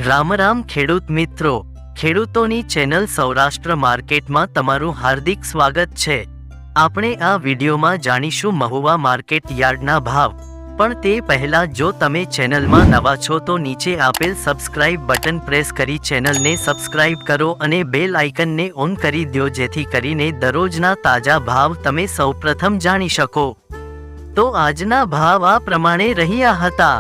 રામ રામ ખેડૂત મિત્રો, ખેડૂતોની ચેનલ સૌરાષ્ટ્ર માર્કેટમાં તમારું હાર્દિક સ્વાગત છે। આપણે આ વિડીયોમાં જાણીશું મહુવા માર્કેટ યાર્ડના ભાવ, પણ તે પહેલા જો તમે ચેનલમાં નવા છો તો નીચે આપેલ સબસ્ક્રાઇબ બટન પ્રેસ કરી ચેનલને સબસ્ક્રાઇબ કરો અને બેલ આઇકનને ઓન કરી દો, જેથી કરીને દરરોજના તાજા ભાવ તમે સૌપ્રથમ જાણી શકો। તો આજના ભાવ આ પ્રમાણે રહ્યા હતા।